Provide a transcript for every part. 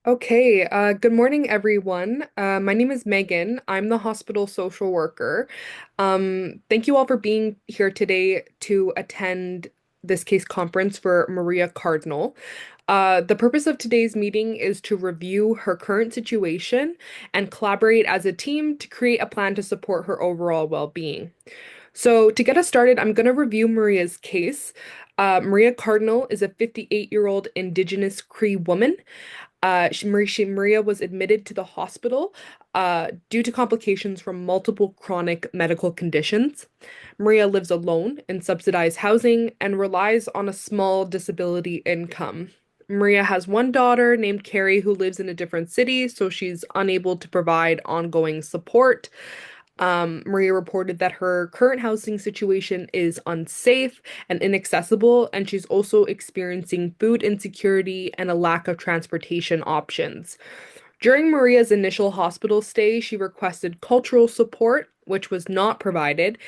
Okay, good morning, everyone. My name is Megan. I'm the hospital social worker. Thank you all for being here today to attend this case conference for Maria Cardinal. The purpose of today's meeting is to review her current situation and collaborate as a team to create a plan to support her overall well-being. So, to get us started, I'm going to review Maria's case. Maria Cardinal is a 58-year-old Indigenous Cree woman. Maria was admitted to the hospital due to complications from multiple chronic medical conditions. Maria lives alone in subsidized housing and relies on a small disability income. Maria has one daughter named Carrie who lives in a different city, so she's unable to provide ongoing support. Maria reported that her current housing situation is unsafe and inaccessible, and she's also experiencing food insecurity and a lack of transportation options. During Maria's initial hospital stay, she requested cultural support, which was not provided,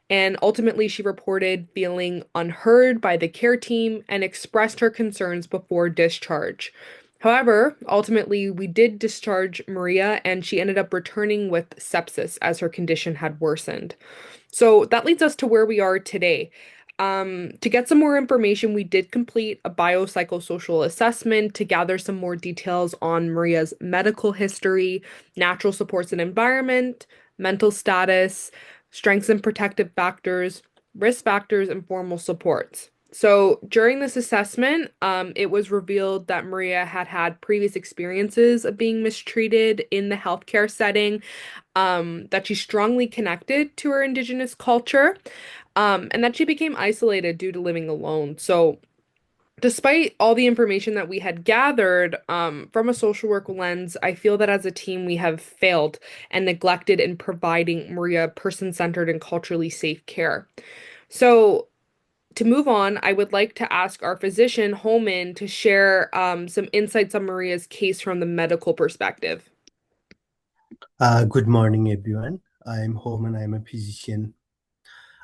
and ultimately she reported feeling unheard by the care team and expressed her concerns before discharge. However, ultimately, we did discharge Maria, and she ended up returning with sepsis as her condition had worsened. So that leads us to where we are today. To get some more information, we did complete a biopsychosocial assessment to gather some more details on Maria's medical history, natural supports and environment, mental status, strengths and protective factors, risk factors, and formal supports. So during this assessment, it was revealed that Maria had had previous experiences of being mistreated in the healthcare setting, that she's strongly connected to her Indigenous culture, and that she became isolated due to living alone. So, despite all the information that we had gathered, from a social work lens, I feel that as a team we have failed and neglected in providing Maria person-centered and culturally safe care. So, to move on, I would like to ask our physician, Holman, to share some insights on Maria's case from the medical perspective. Good morning, everyone. I'm Homan. I'm a physician.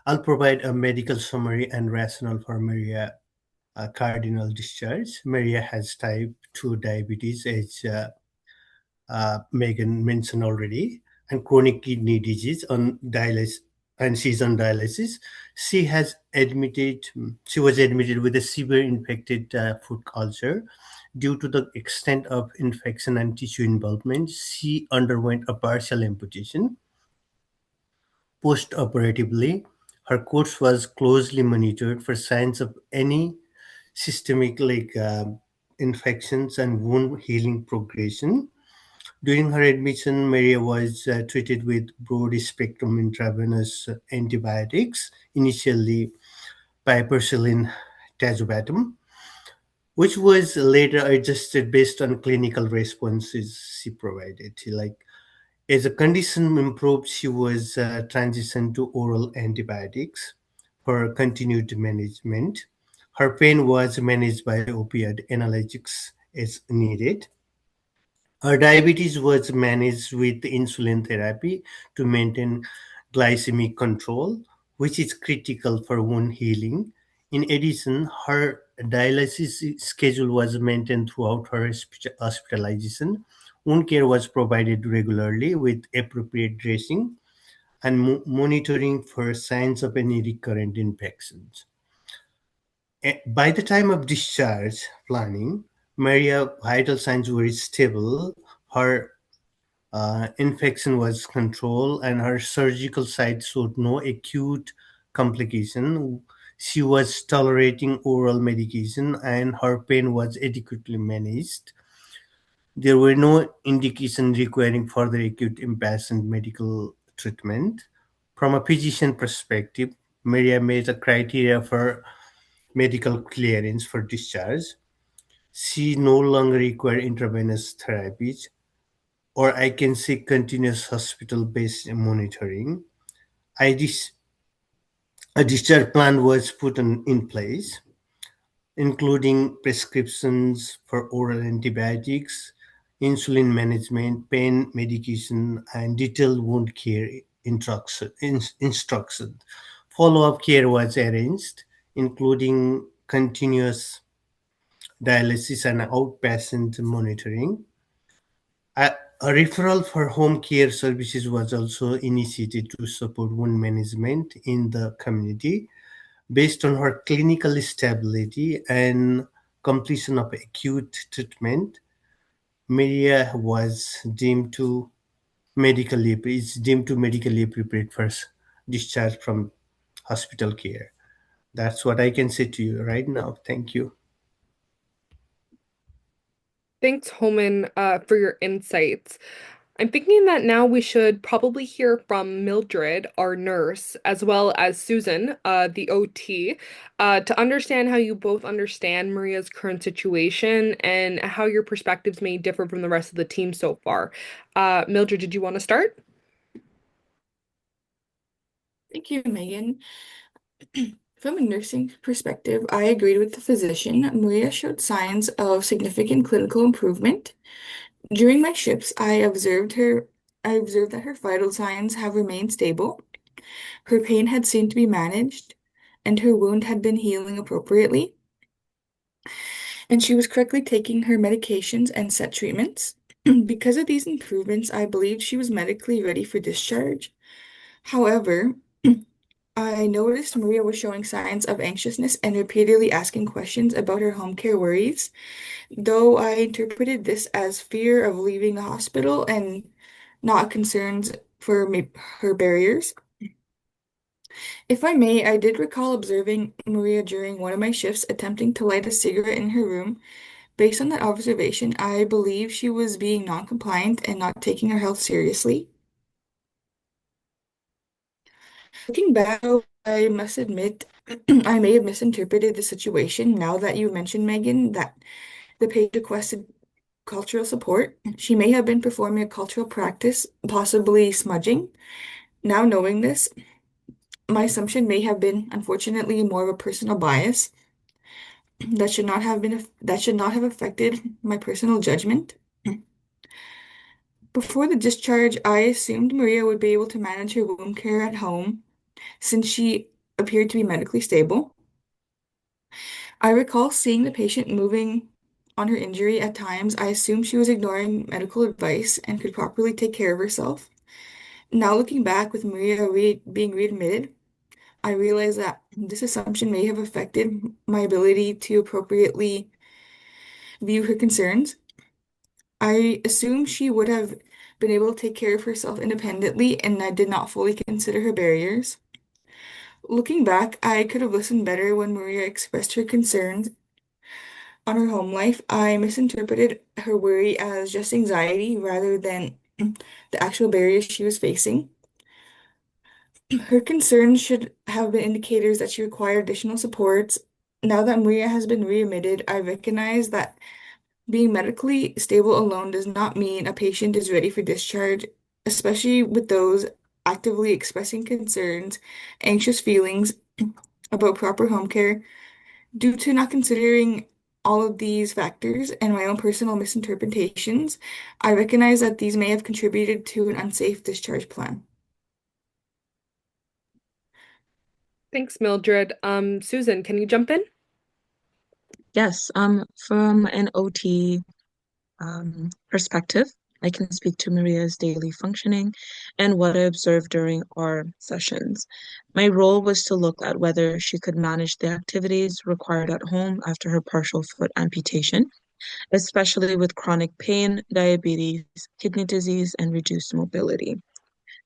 I'll provide a medical summary and rationale for Maria cardinal discharge. Maria has type 2 diabetes, as Megan mentioned already, and chronic kidney disease on dialysis, and she's on dialysis. She was admitted with a severe infected foot ulcer. Due to the extent of infection and tissue involvement, she underwent a partial amputation. Post-operatively, her course was closely monitored for signs of any systemic infections and wound healing progression. During her admission, Maria was treated with broad-spectrum intravenous antibiotics, initially piperacillin tazobactam, which was later adjusted based on clinical responses she provided. As the condition improved, she was transitioned to oral antibiotics for continued management. Her pain was managed by opioid analgesics as needed. Her diabetes was managed with insulin therapy to maintain glycemic control, which is critical for wound healing. In addition, her dialysis schedule was maintained throughout her hospitalization. Wound care was provided regularly with appropriate dressing and monitoring for signs of any recurrent infections. By the time of discharge planning, Maria's vital signs were stable. Her infection was controlled, and her surgical site showed no acute complication. She was tolerating oral medication, and her pain was adequately managed. There were no indications requiring further acute inpatient medical treatment. From a physician perspective, Maria met the criteria for medical clearance for discharge. She no longer required intravenous therapies, or I can say continuous hospital-based monitoring. I dis- a discharge plan was put in place, including prescriptions for oral antibiotics, insulin management, pain medication, and detailed wound care instruction. Follow-up care was arranged, including continuous dialysis and outpatient monitoring. A, a referral for home care services was also initiated to support wound management in the community. Based on her clinical stability and completion of acute treatment, Maria was deemed to medically prepared for discharge from hospital care. That's what I can say to you right now. Thank you. Thanks, Homan, for your insights. I'm thinking that now we should probably hear from Mildred, our nurse, as well as Susan, the OT, to understand how you both understand Maria's current situation and how your perspectives may differ from the rest of the team so far. Mildred, did you want to start? Thank you, Megan. From a nursing perspective, I agreed with the physician. Maria showed signs of significant clinical improvement. During my shifts, I observed that her vital signs have remained stable. Her pain had seemed to be managed, and her wound had been healing appropriately, and she was correctly taking her medications and set treatments. Because of these improvements, I believed she was medically ready for discharge. However, I noticed Maria was showing signs of anxiousness and repeatedly asking questions about her home care worries, though I interpreted this as fear of leaving the hospital and not concerns for her barriers. If I may, I did recall observing Maria during one of my shifts attempting to light a cigarette in her room. Based on that observation, I believe she was being non-compliant and not taking her health seriously. Looking back, I must admit I may have misinterpreted the situation now that you mentioned, Megan, that the page requested cultural support. She may have been performing a cultural practice, possibly smudging. Now knowing this, my assumption may have been unfortunately more of a personal bias that should not have affected my personal judgment. Before the discharge, I assumed Maria would be able to manage her wound care at home since she appeared to be medically stable. I recall seeing the patient moving on her injury at times. I assumed she was ignoring medical advice and could properly take care of herself. Now, looking back with Maria being readmitted, I realize that this assumption may have affected my ability to appropriately view her concerns. I assumed she would have been able to take care of herself independently, and I did not fully consider her barriers. Looking back, I could have listened better when Maria expressed her concerns on her home life. I misinterpreted her worry as just anxiety rather than the actual barriers she was facing. Her concerns should have been indicators that she required additional supports. Now that Maria has been readmitted, I recognize that being medically stable alone does not mean a patient is ready for discharge, especially with those actively expressing concerns, anxious feelings about proper home care. Due to not considering all of these factors and my own personal misinterpretations, I recognize that these may have contributed to an unsafe discharge plan. Thanks, Mildred. Susan, can you jump in? Yes, from an OT perspective, I can speak to Maria's daily functioning and what I observed during our sessions. My role was to look at whether she could manage the activities required at home after her partial foot amputation, especially with chronic pain, diabetes, kidney disease, and reduced mobility.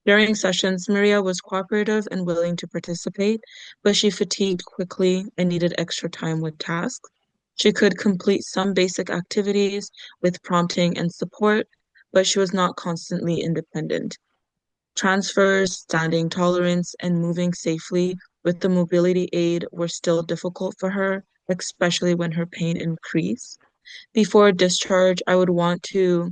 During sessions, Maria was cooperative and willing to participate, but she fatigued quickly and needed extra time with tasks. She could complete some basic activities with prompting and support, but she was not constantly independent. Transfers, standing tolerance, and moving safely with the mobility aid were still difficult for her, especially when her pain increased. Before discharge, I would want to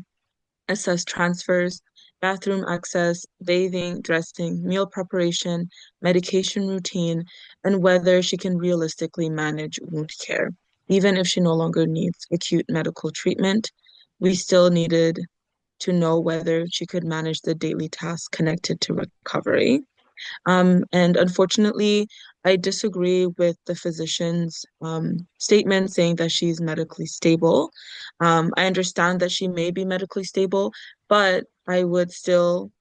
assess transfers, bathroom access, bathing, dressing, meal preparation, medication routine, and whether she can realistically manage wound care. Even if she no longer needs acute medical treatment, we still needed to know whether she could manage the daily tasks connected to recovery. And unfortunately, I disagree with the physician's statement saying that she's medically stable. I understand that she may be medically stable, but I would still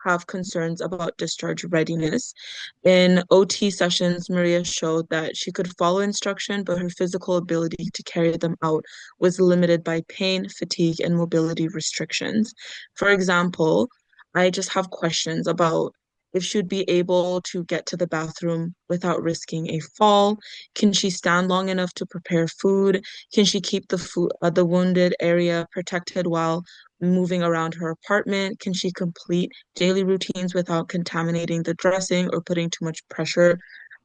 have concerns about discharge readiness. In OT sessions, Maria showed that she could follow instruction, but her physical ability to carry them out was limited by pain, fatigue, and mobility restrictions. For example, I just have questions about if she'd be able to get to the bathroom without risking a fall. Can she stand long enough to prepare food? Can she keep the wounded area protected while moving around her apartment? Can she complete daily routines without contaminating the dressing or putting too much pressure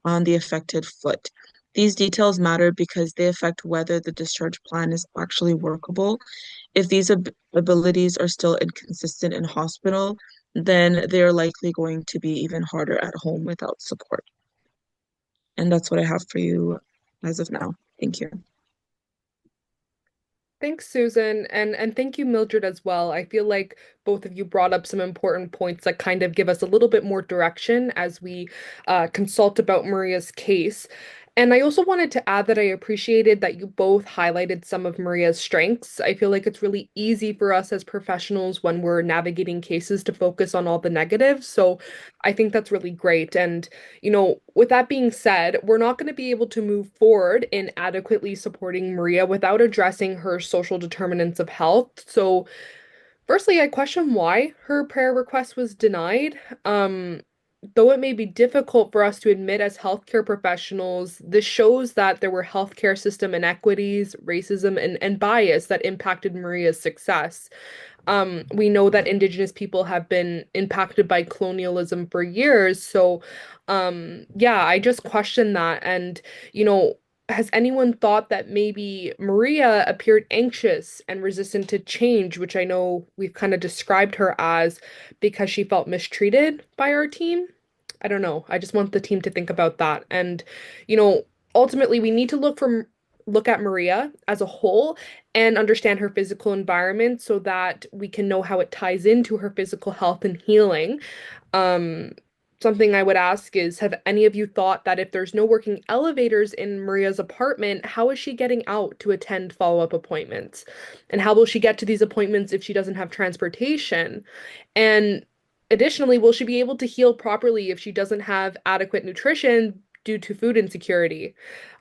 on the affected foot? These details matter because they affect whether the discharge plan is actually workable. If these abilities are still inconsistent in hospital, then they are likely going to be even harder at home without support. And that's what I have for you as of now. Thank you. Thanks, Susan, and thank you, Mildred, as well. I feel like both of you brought up some important points that kind of give us a little bit more direction as we consult about Maria's case. And I also wanted to add that I appreciated that you both highlighted some of Maria's strengths. I feel like it's really easy for us as professionals when we're navigating cases to focus on all the negatives. So I think that's really great. And with that being said, we're not going to be able to move forward in adequately supporting Maria without addressing her social determinants of health. So, firstly, I question why her prayer request was denied. Though it may be difficult for us to admit as healthcare professionals, this shows that there were healthcare system inequities, racism, and bias that impacted Maria's success. We know that Indigenous people have been impacted by colonialism for years. So, yeah, I just question that. And, you know, has anyone thought that maybe Maria appeared anxious and resistant to change, which I know we've kind of described her as because she felt mistreated by our team? I don't know. I just want the team to think about that. And, you know, ultimately we need to look at Maria as a whole and understand her physical environment so that we can know how it ties into her physical health and healing. Um, Something I would ask is, have any of you thought that if there's no working elevators in Maria's apartment, how is she getting out to attend follow-up appointments? And how will she get to these appointments if she doesn't have transportation? And additionally, will she be able to heal properly if she doesn't have adequate nutrition due to food insecurity?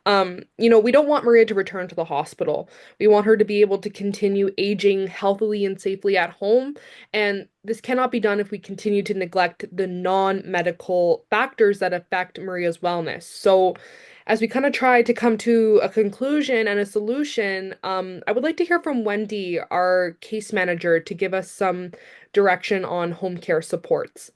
We don't want Maria to return to the hospital. We want her to be able to continue aging healthily and safely at home. And this cannot be done if we continue to neglect the non-medical factors that affect Maria's wellness. So, as we kind of try to come to a conclusion and a solution, I would like to hear from Wendy, our case manager, to give us some direction on home care supports.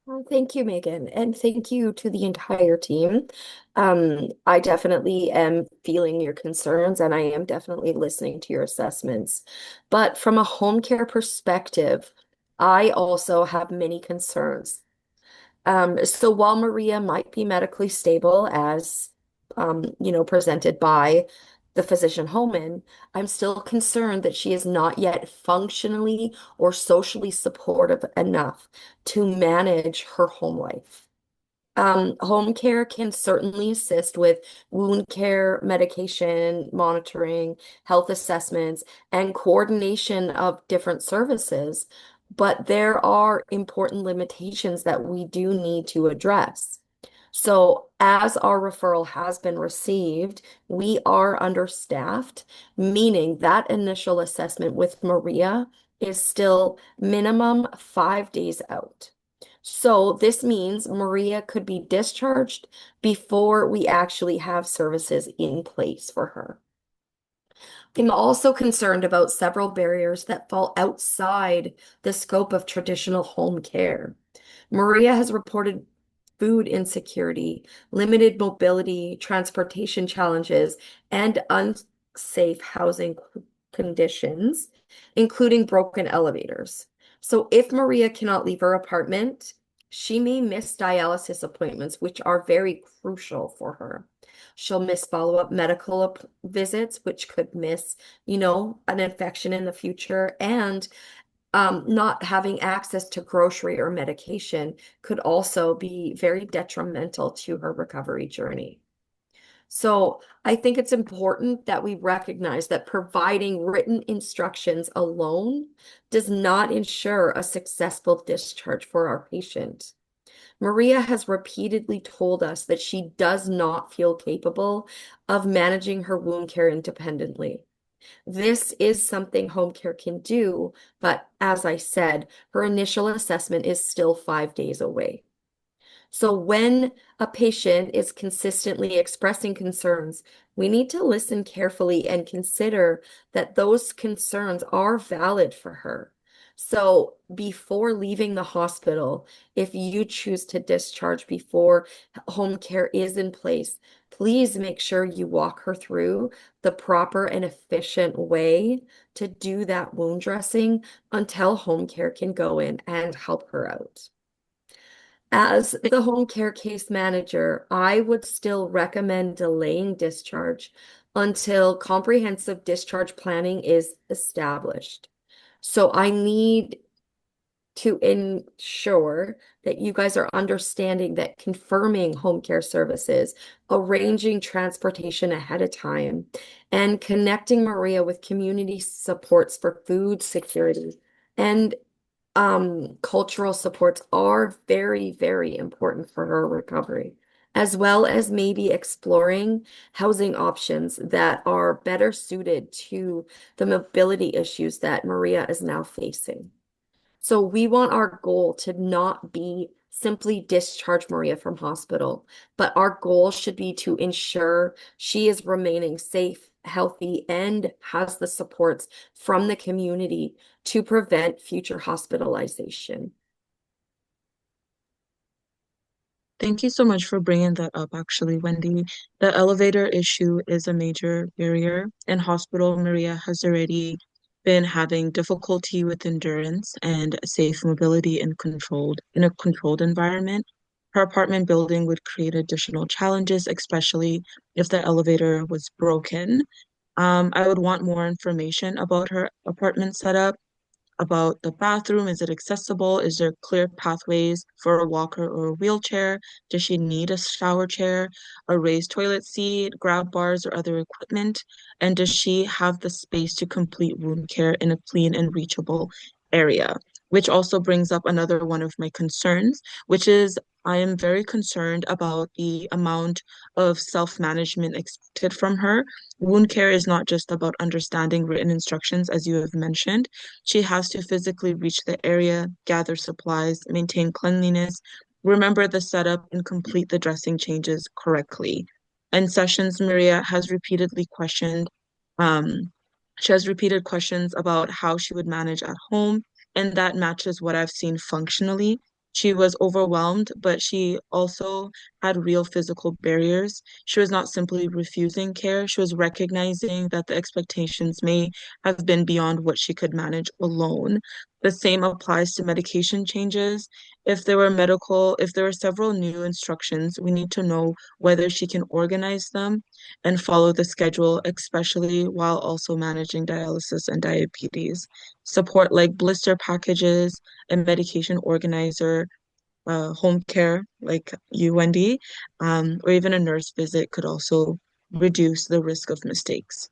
Well, thank you, Megan, and thank you to the entire team. I definitely am feeling your concerns and I am definitely listening to your assessments. But from a home care perspective, I also have many concerns. So while Maria might be medically stable as presented by the physician Homan, I'm still concerned that she is not yet functionally or socially supportive enough to manage her home life. Home care can certainly assist with wound care, medication monitoring, health assessments, and coordination of different services. But there are important limitations that we do need to address. So, as our referral has been received, we are understaffed, meaning that initial assessment with Maria is still minimum 5 days out. So this means Maria could be discharged before we actually have services in place for her. I'm also concerned about several barriers that fall outside the scope of traditional home care. Maria has reported food insecurity, limited mobility, transportation challenges, and unsafe housing conditions, including broken elevators. So if Maria cannot leave her apartment, she may miss dialysis appointments, which are very crucial for her. She'll miss follow-up visits, which could miss, an infection in the future. And Not having access to grocery or medication could also be very detrimental to her recovery journey. So I think it's important that we recognize that providing written instructions alone does not ensure a successful discharge for our patient. Maria has repeatedly told us that she does not feel capable of managing her wound care independently. This is something home care can do, but as I said, her initial assessment is still 5 days away. So when a patient is consistently expressing concerns, we need to listen carefully and consider that those concerns are valid for her. So before leaving the hospital, if you choose to discharge before home care is in place, please make sure you walk her through the proper and efficient way to do that wound dressing until home care can go in and help her out. As the home care case manager, I would still recommend delaying discharge until comprehensive discharge planning is established. So I need to ensure that you guys are understanding that confirming home care services, arranging transportation ahead of time, and connecting Maria with community supports for food security and cultural supports are very, very important for her recovery, as well as maybe exploring housing options that are better suited to the mobility issues that Maria is now facing. So we want our goal to not be simply discharge Maria from hospital, but our goal should be to ensure she is remaining safe, healthy, and has the supports from the community to prevent future hospitalization. Thank you so much for bringing that up, actually, Wendy. The elevator issue is a major barrier. In hospital, Maria has already been having difficulty with endurance and safe mobility in a controlled environment. Her apartment building would create additional challenges, especially if the elevator was broken. I would want more information about her apartment setup, about the bathroom. Is it accessible? Is there clear pathways for a walker or a wheelchair? Does she need a shower chair, a raised toilet seat, grab bars, or other equipment? And does she have the space to complete wound care in a clean and reachable area? Which also brings up another one of my concerns, which is I am very concerned about the amount of self-management expected from her. Wound care is not just about understanding written instructions, as you have mentioned. She has to physically reach the area, gather supplies, maintain cleanliness, remember the setup, and complete the dressing changes correctly. In sessions, Maria has repeatedly questioned, um, she has repeated questions about how she would manage at home, and that matches what I've seen functionally. She was overwhelmed, but she also had real physical barriers. She was not simply refusing care, she was recognizing that the expectations may have been beyond what she could manage alone. The same applies to medication changes. If there were several new instructions, we need to know whether she can organize them and follow the schedule, especially while also managing dialysis and diabetes. Support like blister packages, a medication organizer, home care like you, Wendy, or even a nurse visit could also reduce the risk of mistakes.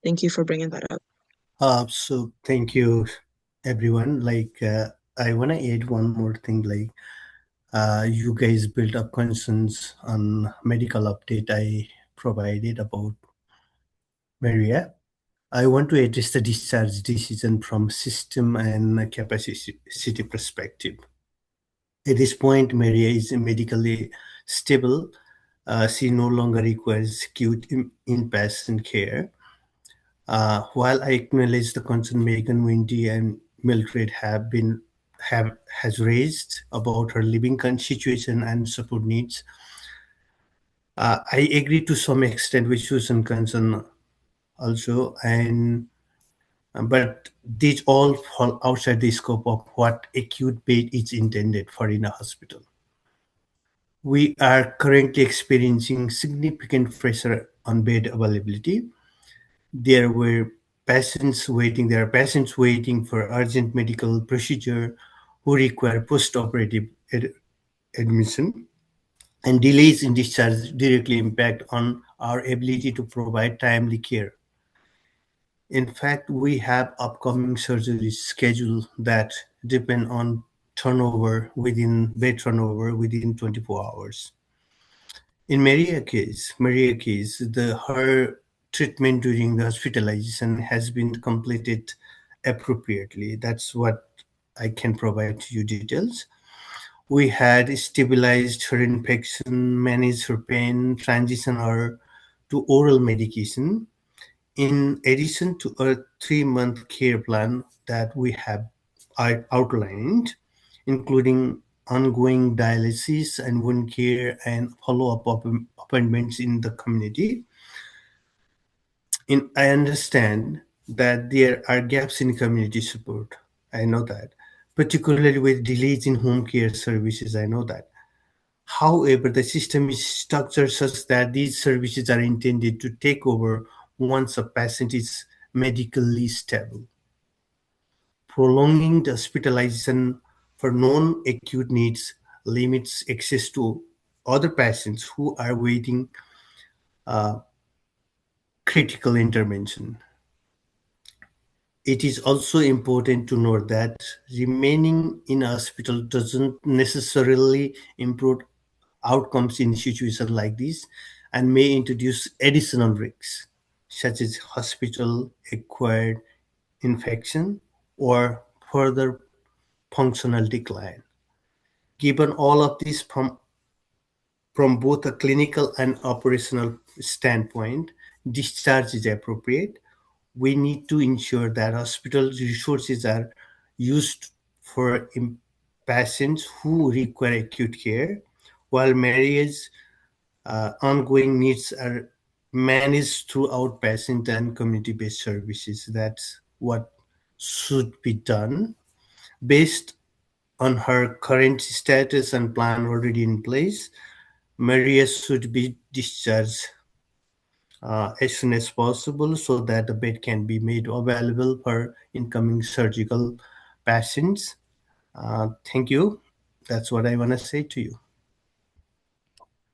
Thank you for bringing that up. So thank you, everyone. I want to add one more thing. You guys built up concerns on medical update I provided about Maria. I want to address the discharge decision from system and capacity perspective. At this point, Maria is medically stable. She no longer requires acute inpatient care. While I acknowledge the concern Megan, Wendy, and Mildred have has raised about her living situation and support needs, I agree to some extent with Susan's concern also, and but these all fall outside the scope of what acute bed is intended for in a hospital. We are currently experiencing significant pressure on bed availability. There were There are patients waiting for urgent medical procedure who require post-operative admission, and delays in discharge directly impact on our ability to provide timely care. In fact, we have upcoming surgeries scheduled that depend on bed turnover within 24 hours. In Maria case, her treatment during the hospitalization has been completed appropriately. That's what I can provide to you details. We had stabilized her infection, managed her pain, transition her to oral medication. In addition to a 3-month care plan that we have outlined, including ongoing dialysis and wound care and follow-up appointments in the community. I understand that there are gaps in community support. I know that, particularly with delays in home care services. I know that. However, the system is structured such that these services are intended to take over once a patient is medically stable. Prolonging the hospitalization for non-acute needs limits access to other patients who are waiting critical intervention. It is also important to note that remaining in a hospital doesn't necessarily improve outcomes in situations like this and may introduce additional risks, such as hospital acquired infection or further functional decline. Given all of this from both a clinical and operational standpoint, discharge is appropriate. We need to ensure that hospital resources are used for patients who require acute care, while Maria's ongoing needs are managed through outpatient and community-based services. That's what should be done based on her current status and plan already in place. Maria should be discharged as soon as possible so that the bed can be made available for incoming surgical patients. Thank you. That's what I want to say to you.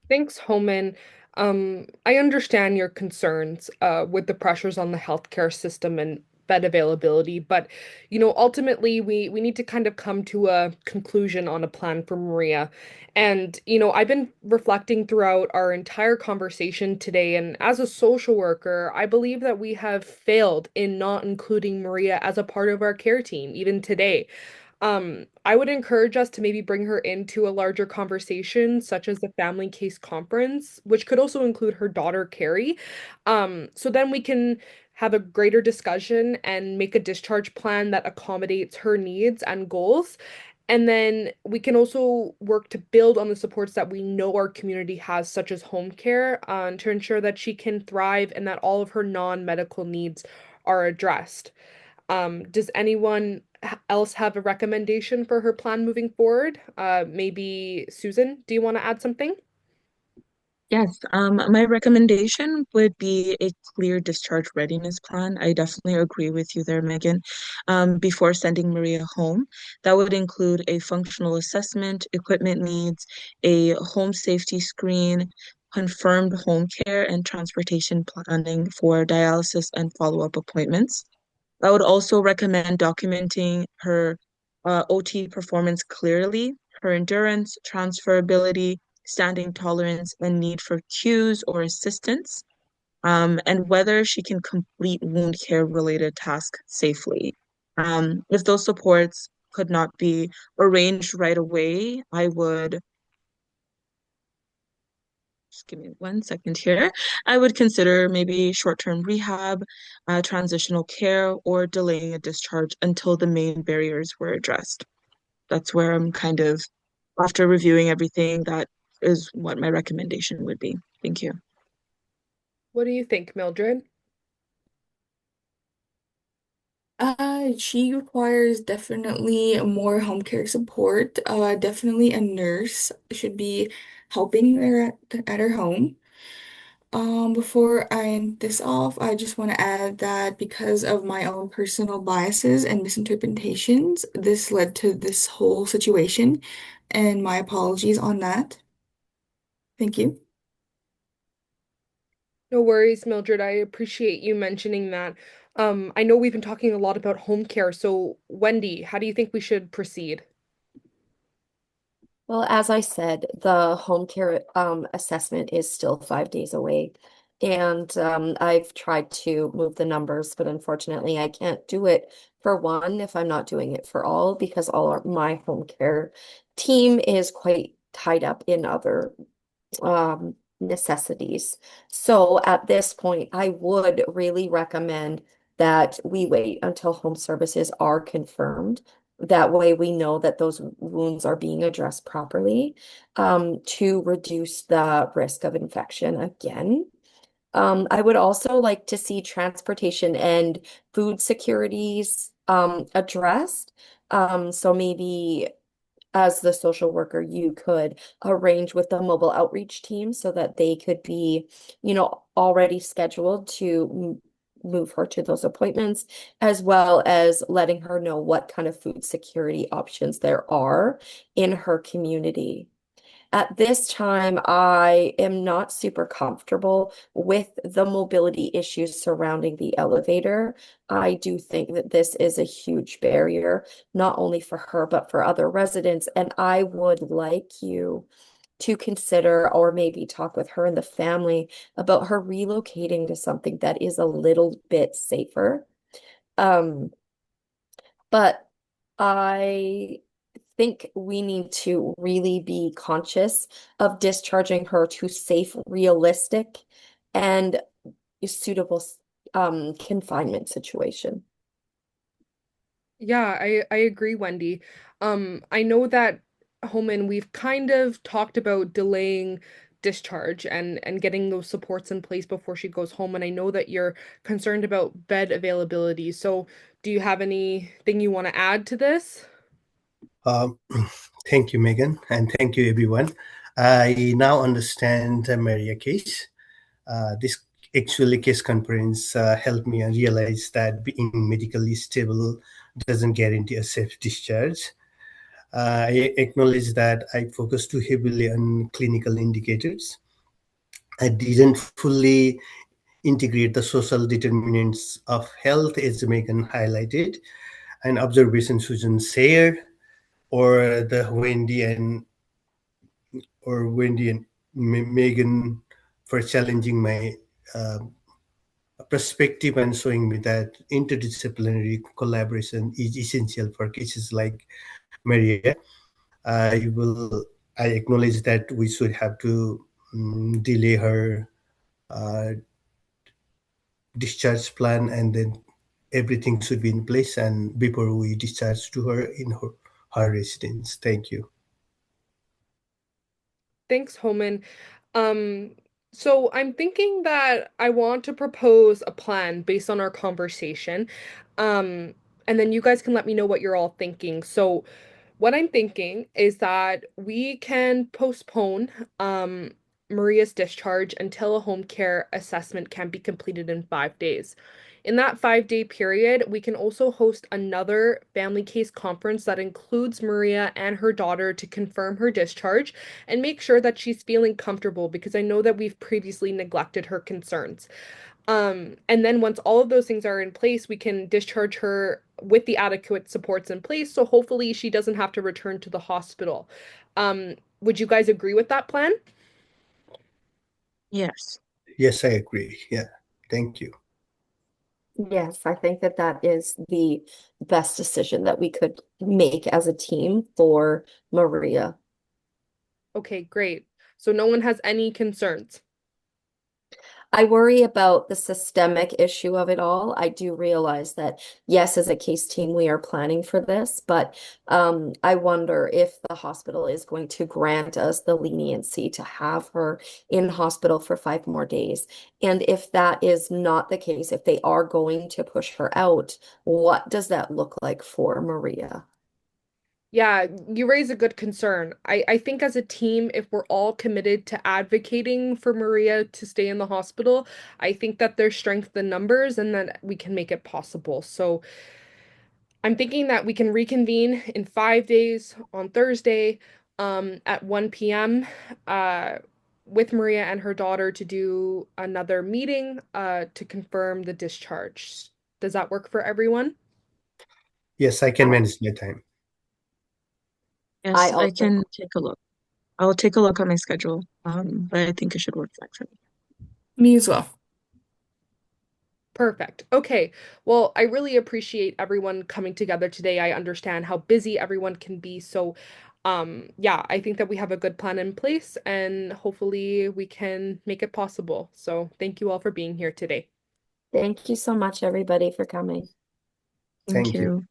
Thanks, Homan. I understand your concerns with the pressures on the healthcare system and bed availability, but ultimately we need to kind of come to a conclusion on a plan for Maria. And I've been reflecting throughout our entire conversation today, and as a social worker, I believe that we have failed in not including Maria as a part of our care team, even today. I would encourage us to maybe bring her into a larger conversation, such as the family case conference, which could also include her daughter, Carrie. So then we can have a greater discussion and make a discharge plan that accommodates her needs and goals. And then we can also work to build on the supports that we know our community has, such as home care, to ensure that she can thrive and that all of her non-medical needs are addressed. Does anyone else have a recommendation for her plan moving forward? Maybe Susan, do you want to add something? Yes, my recommendation would be a clear discharge readiness plan. I definitely agree with you there, Megan. Before sending Maria home, that would include a functional assessment, equipment needs, a home safety screen, confirmed home care, and transportation planning for dialysis and follow-up appointments. I would also recommend documenting her OT performance clearly, her endurance, transferability, standing tolerance, and need for cues or assistance, and whether she can complete wound care related tasks safely. If those supports could not be arranged right away, I would just give me 1 second here. I would consider maybe short-term rehab, transitional care, or delaying a discharge until the main barriers were addressed. That's where I'm kind of, after reviewing everything, that is what my recommendation would be. Thank you. What do you think, Mildred? She requires definitely more home care support. Definitely a nurse should be helping her at her home. Before I end this off, I just want to add that because of my own personal biases and misinterpretations, this led to this whole situation, and my apologies on that. Thank you. No worries, Mildred. I appreciate you mentioning that. I know we've been talking a lot about home care, so Wendy, how do you think we should proceed? Well, as I said, the home care assessment is still 5 days away. And I've tried to move the numbers, but unfortunately, I can't do it for one if I'm not doing it for all because my home care team is quite tied up in other necessities. So at this point, I would really recommend that we wait until home services are confirmed. That way we know that those wounds are being addressed properly, to reduce the risk of infection again. I would also like to see transportation and food securities addressed. So maybe as the social worker, you could arrange with the mobile outreach team so that they could be, already scheduled to move her to those appointments, as well as letting her know what kind of food security options there are in her community. At this time, I am not super comfortable with the mobility issues surrounding the elevator. I do think that this is a huge barrier, not only for her, but for other residents. And I would like you to consider or maybe talk with her and the family about her relocating to something that is a little bit safer. Um, but I think we need to really be conscious of discharging her to safe, realistic, and suitable confinement situation. Yeah, I agree, Wendy. I know that Homan, we've kind of talked about delaying discharge and getting those supports in place before she goes home, and I know that you're concerned about bed availability. So, do you have anything you want to add to this? Um, Thank you, Megan, and thank you, everyone. I now understand the Maria case. This actually case conference helped me realize that being medically stable doesn't guarantee a safe discharge. I acknowledge that I focused too heavily on clinical indicators. I didn't fully integrate the social determinants of health, as Megan highlighted, and observation Susan shared, or the Wendy and Megan for challenging my uh, perspective and showing me that interdisciplinary collaboration is essential for cases like Maria. I will. I acknowledge that we should have to delay her uh, discharge plan, and then everything should be in place and before we discharge to her in her residence. Thank you. Thanks, Homan. Um, so I'm thinking that I want to propose a plan based on our conversation. Um, and then you guys can let me know what you're all thinking. So what I'm thinking is that we can postpone Maria's discharge until a home care assessment can be completed in 5 days. In that 5 day period, we can also host another family case conference that includes Maria and her daughter to confirm her discharge and make sure that she's feeling comfortable because I know that we've previously neglected her concerns. And then once all of those things are in place, we can discharge her with the adequate supports in place. So hopefully she doesn't have to return to the hospital. Would you guys agree with that plan? Yes. Yes, I agree. Yeah. Thank you. Yes, I think that that is the best decision that we could make as a team for Maria. Okay, great. So no one has any concerns. I worry about the systemic issue of it all. I do realize that, yes, as a case team, we are planning for this, but I wonder if the hospital is going to grant us the leniency to have her in hospital for 5 more days. And if that is not the case, if they are going to push her out, what does that look like for Maria? Yeah, you raise a good concern. I think as a team, if we're all committed to advocating for Maria to stay in the hospital, I think that there's strength in numbers and that we can make it possible. So I'm thinking that we can reconvene in 5 days on Thursday, at 1 p.m. uh, with Maria and her daughter to do another meeting, to confirm the discharge. Does that work for everyone? Yes, I can I, manage my time. I Yes, I also can take a look. I'll take a look at my schedule, but I think it should work fine for me. Me as well. Perfect. Okay. Well, I really appreciate everyone coming together today. I understand how busy everyone can be. So, yeah, I think that we have a good plan in place and hopefully we can make it possible. So, thank you all for being here today. thank you so much, everybody, for coming. Thank Thank you. you.